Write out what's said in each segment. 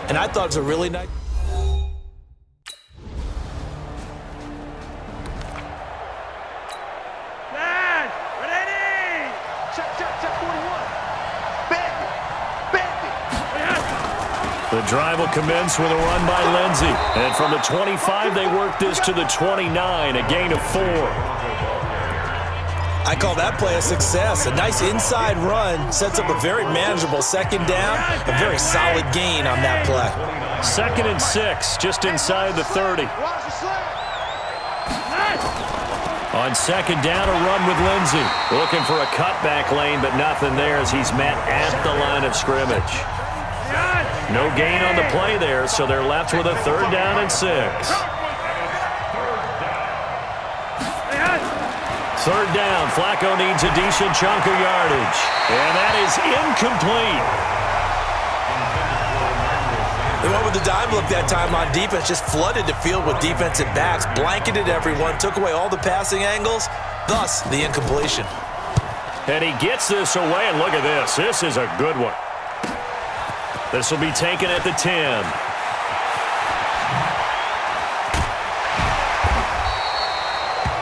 and I thought it was a really nice. The drive will commence with a run by Lindsey. And from the 25, they work this to the 29, a gain of 4. I call that play a success. A nice inside run sets up a very manageable second down, a very solid gain on that play. 2nd and 6, just inside the 30. On 2nd down, a run with Lindsey. Looking for a cutback lane, but nothing there as he's met at the line of scrimmage. No gain on the play there, so they're left with a 3rd down and 6. 3rd down, Flacco needs a decent chunk of yardage. And that is incomplete. They went with the dime look that time on defense, just flooded the field with defensive backs, blanketed everyone, took away all the passing angles, thus the incompletion. And he gets this away, and look at this. This is a good one. This will be taken at the 10.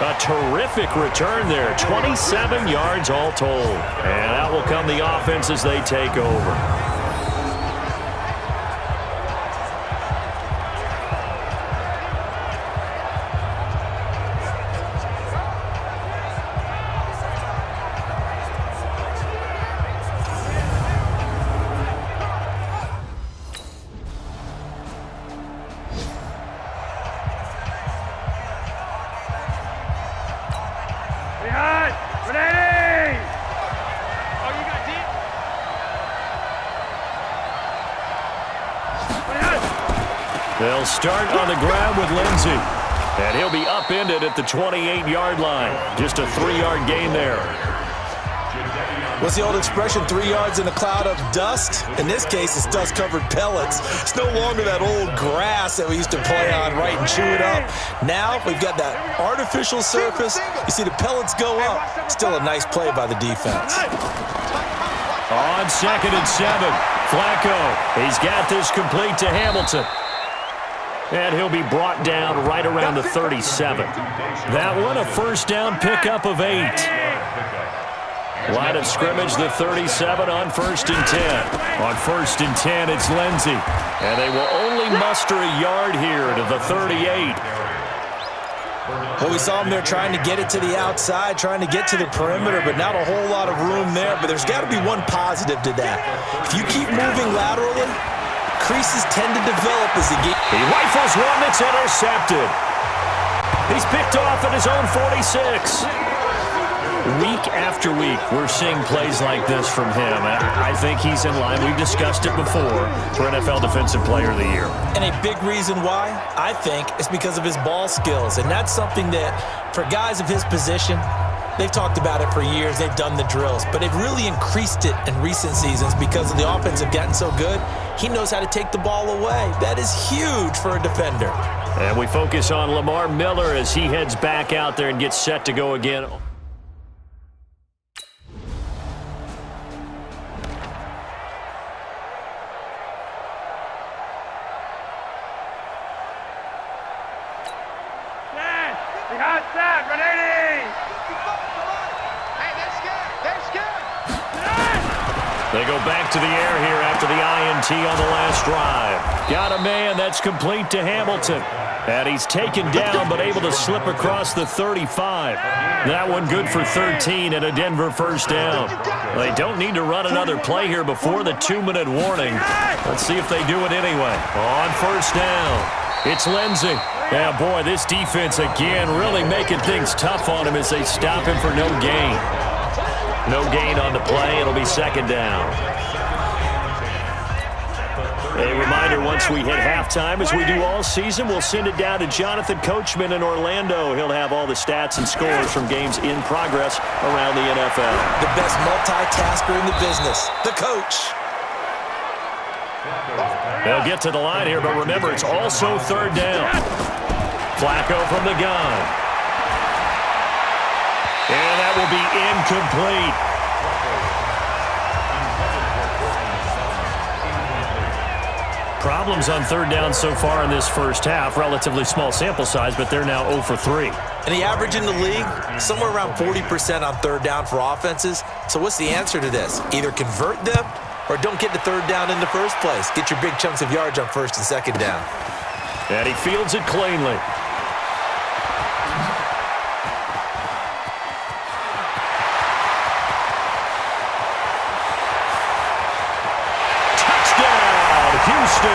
A terrific return there. 27 yards all told. And out will come the offense as they take over. They'll start on the ground with Lindsey. And he'll be upended at the 28-yard line. Just a 3-yard gain there. What's the old expression, 3 yards in a cloud of dust? In this case, it's dust-covered pellets. It's no longer that old grass that we used to play on, right, and chew it up. Now we've got that artificial surface. You see the pellets go up. Still a nice play by the defense. On 2nd and 7, Flacco. He's got this complete to Hamilton. And he'll be brought down right around the 37. That one, a 1st down pickup of 8. Line of scrimmage, the 37 on 1st and 10. On 1st and 10, it's Lindsey. And they will only muster a yard here to the 38. Well, we saw him there trying to get it to the outside, trying to get to the perimeter, but not a whole lot of room there. But there's got to be one positive to that. If you keep moving laterally, creases tend to develop as the game. He rifles one that's intercepted. He's picked off at his own 46. Week after week, we're seeing plays like this from him. I think he's in line. We've discussed it before for NFL Defensive Player of the Year. And a big reason why, I think, is because of his ball skills. And that's something that, for guys of his position, they've talked about it for years. They've done the drills. But they've really increased it in recent seasons because of the offense have gotten so good. He knows how to take the ball away. That is huge for a defender. And we focus on Lamar Miller as he heads back out there and gets set to go again. They go back to the air here after the INT on the last drive. Got a man that's complete to Hamilton. And he's taken down but able to slip across the 35. That one good for 13 and a Denver 1st down. They don't need to run another play here before the 2-minute warning. Let's see if they do it anyway. On 1st down, it's Lindsey. Yeah, boy, this defense again really making things tough on him as they stop him for no gain. No gain on the play. It'll be 2nd down. A reminder, once we hit halftime, as we do all season, we'll send it down to Jonathan Coachman in Orlando. He'll have all the stats and scores from games in progress around the NFL. The best multitasker in the business, the coach. They'll get to the line here, but remember, it's also 3rd down. Flacco from the gun. And that will be incomplete. problems on third down so far in this first half. Relatively small sample size, but they're now 0 for 3. And the average in the league, somewhere around 40% on third down for offenses. So what's the answer to this? Either convert them or don't get to third down in the first place. Get your big chunks of yards on first and second down. And he fields it cleanly. Houston.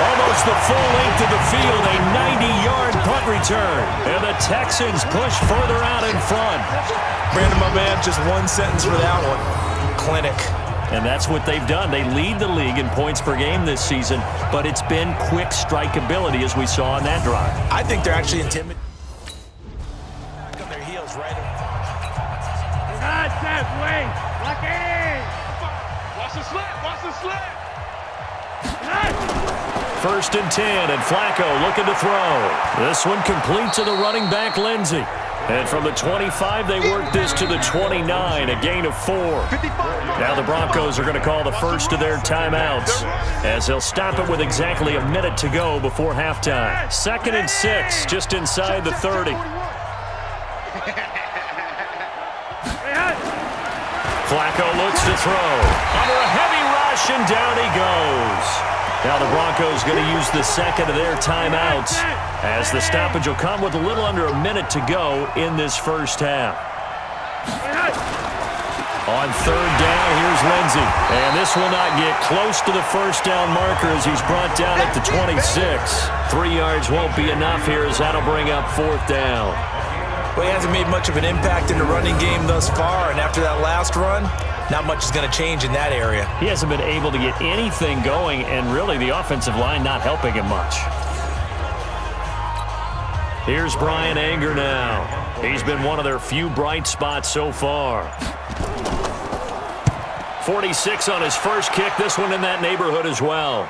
Almost the full length of the field, a 90-yard punt return. And the Texans push further out in front. Brandon, my man, just one sentence for that one. Clinic. And that's what they've done. They lead the league in points per game this season, but it's been quick strike ability as we saw on that drive. I think they're actually intimidated. Back on their heels, right? Wait, lock in. Watch the slip, watch the slip. First and 10, and Flacco looking to throw. This one complete to the running back, Lindsey. And from the 25, they work this to the 29, a gain of 4. Now the Broncos are going to call the first of their timeouts, as they'll stop it with exactly a minute to go before halftime. 2nd and 6, just inside the 30. Flacco looks to throw. Under a heavy rush, and down he goes. Now the Broncos going to use the second of their timeouts, as the stoppage will come with a little under a minute to go in this first half. On third down, here's Lindsey. And this will not get close to the first down marker as he's brought down at the 26. 3 yards won't be enough here, as that'll bring up 4th down. Well, he hasn't made much of an impact in the running game thus far, and after that last run, not much is going to change in that area. He hasn't been able to get anything going, and really the offensive line not helping him much. Here's Brian Anger now. He's been one of their few bright spots so far. 46 on his first kick. This one in that neighborhood as well.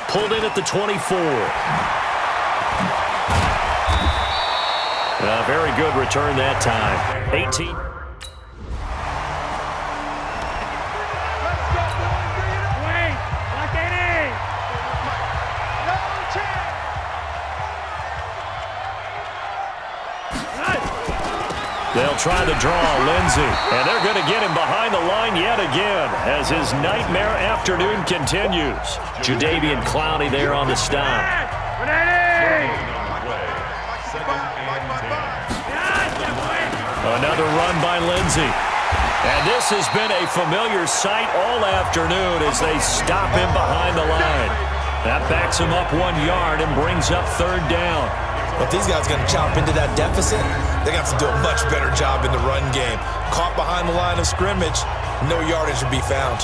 Pulled in at the 24. A very good return that time. 18. They'll try to draw Lindsey, and they're going to get him behind the line yet again as his nightmare afternoon continues. Jadeveon Clowney there on the stop. Another run by Lindsey. And this has been a familiar sight all afternoon as they stop him behind the line. That backs him up 1 yard and brings up third down. If these guys are going to chop into that deficit, they're going to have to do a much better job in the run game. Caught behind the line of scrimmage, no yardage to be found.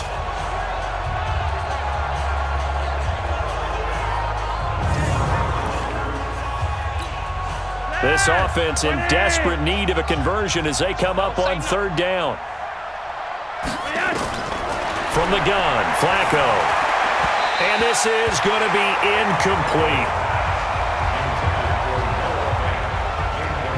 This offense in desperate need of a conversion as they come up on third down. From the gun, Flacco. And this is going to be incomplete.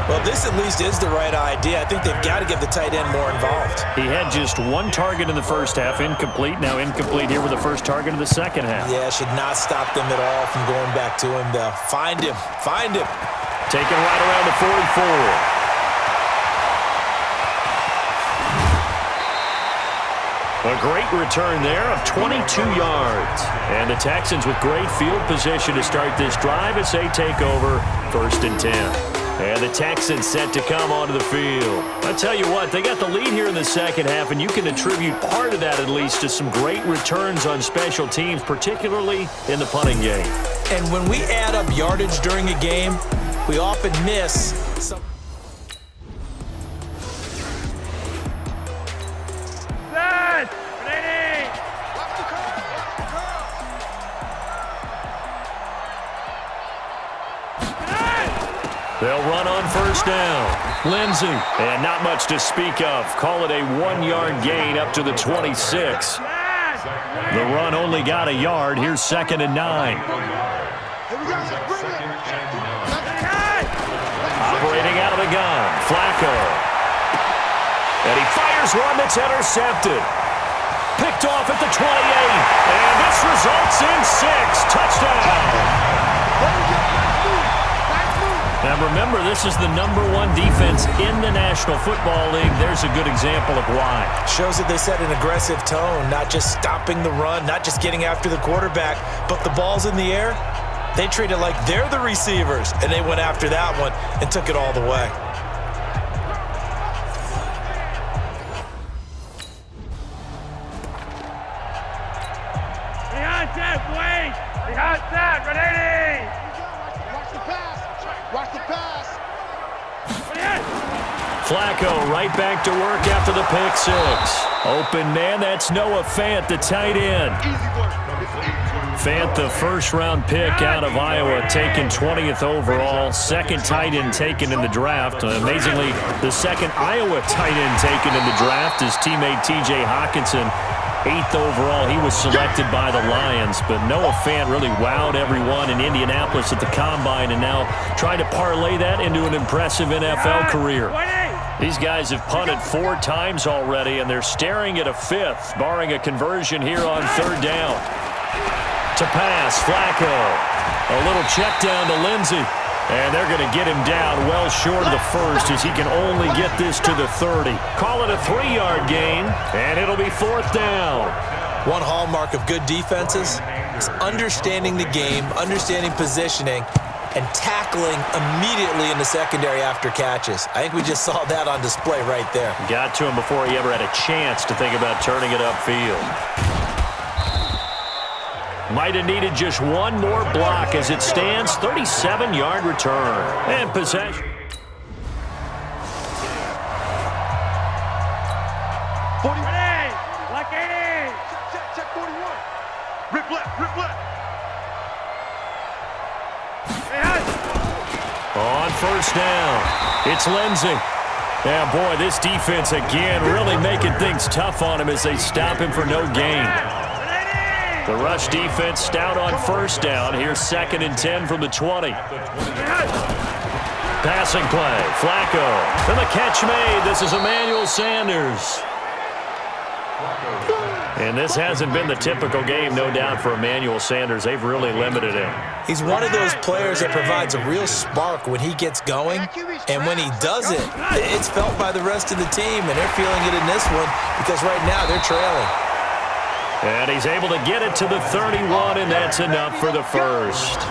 Well, this at least is the right idea. I think they've got to get the tight end more involved. He had just 1 target in the first half, incomplete. Now incomplete here with the first target of the second half. Yeah, should not stop them at all from going back to him, though. Find him. Find him. Taken right around the 44. A great return there of 22 yards. And the Texans with great field position to start this drive as they take over 1st and 10. And the Texans set to come onto the field. I tell you what, they got the lead here in the second half, and you can attribute part of that at least to some great returns on special teams, particularly in the punting game. And when we add up yardage during a game, we often miss some. They'll run on first down. Lindsey, and not much to speak of. Call it a 1-yard gain up to the 26. The run only got a yard. Here's 2nd and 9. Operating out of the gun, Flacco. And he fires one that's intercepted. Picked picked off at the 28. And this results in 6. Touchdown. Now remember, this is the #1 defense in the National Football League. There's a good example of why. Shows that they set an aggressive tone, not just stopping the run, not just getting after the quarterback, but the ball's in the air. They treat it like they're the receivers, and they went after that one and took it all the way. Behind that, Wade! Behind that, ready! Watch the pass! Watch the pass! Flacco right back to work after the pick 6. Open man, that's Noah Fant, the tight end. Fant, the first-round pick out of Iowa, taken 20th overall. Second tight end taken in the draft. Amazingly, the second Iowa tight end taken in the draft is teammate T.J. Hawkinson. 8th overall, he was selected by the Lions. But Noah Fant really wowed everyone in Indianapolis at the Combine and now trying to parlay that into an impressive NFL career. These guys have punted 4 times already, and they're staring at a 5th, barring a conversion here on 3rd down. To pass, Flacco. A little check down to Lindsey. And they're going to get him down well short of the 1st as he can only get this to the 30. Call it a 3-yard gain, and it'll be 4th down. One hallmark of good defenses is understanding the game, understanding positioning, and tackling immediately in the secondary after catches. I think we just saw that on display right there. Got to him before he ever had a chance to think about turning it upfield. Might have needed just one more block as it stands. 37-yard return. And possession. 40. Like 80. Check 41. Rip left, rip left. On 1st down, it's Lindsey. Yeah, boy, this defense again really making things tough on him as they stop him for no gain. The rush defense stout on 1st down. Here's 2nd and 10 from the 20. Passing play, Flacco. And the catch made. This is Emmanuel Sanders. And this hasn't been the typical game, no doubt, for Emmanuel Sanders. They've really limited him. He's one of those players that provides a real spark when he gets going, and when he doesn't, it's felt by the rest of the team, and they're feeling it in this one because right now they're trailing. And he's able to get it to the 31, and that's enough for the 1st.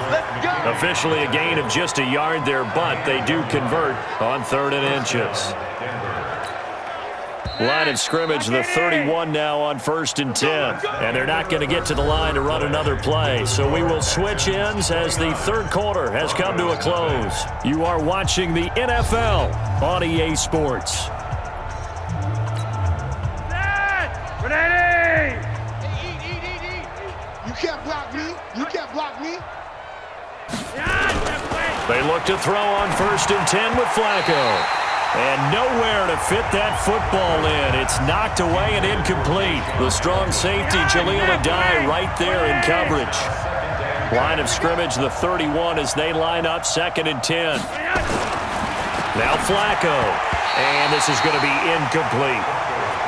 Officially a gain of just a yard there, but they do convert on 3rd and inches. Line of scrimmage, the 31 now on 1st and 10. And they're not going to get to the line to run another play. So we will switch ends as the 3rd quarter has come to a close. You are watching the NFL on EA Sports. Ready! Eat. You can't block me. You can't block me. They look to throw on 1st and 10 with Flacco. And nowhere to fit that football in. It's knocked away and incomplete. The strong safety, Jaleel Adai, right there in coverage. Line of scrimmage, the 31 as they line up 2nd and 10. Now Flacco. And this is going to be incomplete.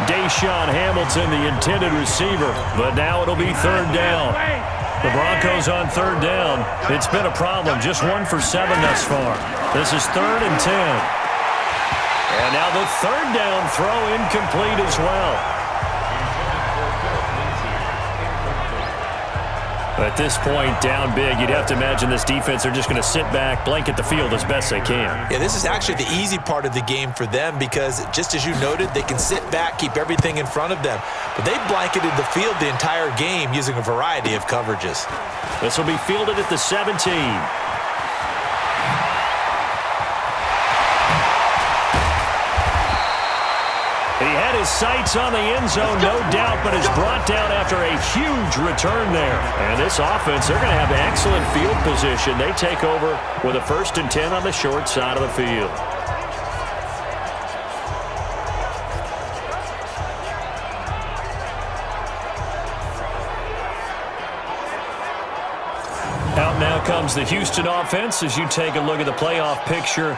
Deshaun Hamilton, the intended receiver. But now it'll be 3rd down. The Broncos on 3rd down. It's been a problem. Just 1 for 7 thus far. This is 3rd and 10. And now the 3rd down throw incomplete as well. At this point, down big, you'd have to imagine this defense are just going to sit back, blanket the field as best they can. Yeah, this is actually the easy part of the game for them because, just as you noted, they can sit back, keep everything in front of them. But they blanketed the field the entire game using a variety of coverages. This will be fielded at the 17. He had his sights on the end zone, no doubt, but is brought down after a huge return there. And this offense, they're going to have excellent field position. They take over with a 1st and 10 on the short side of the field. Out now comes the Houston offense as you take a look at the playoff picture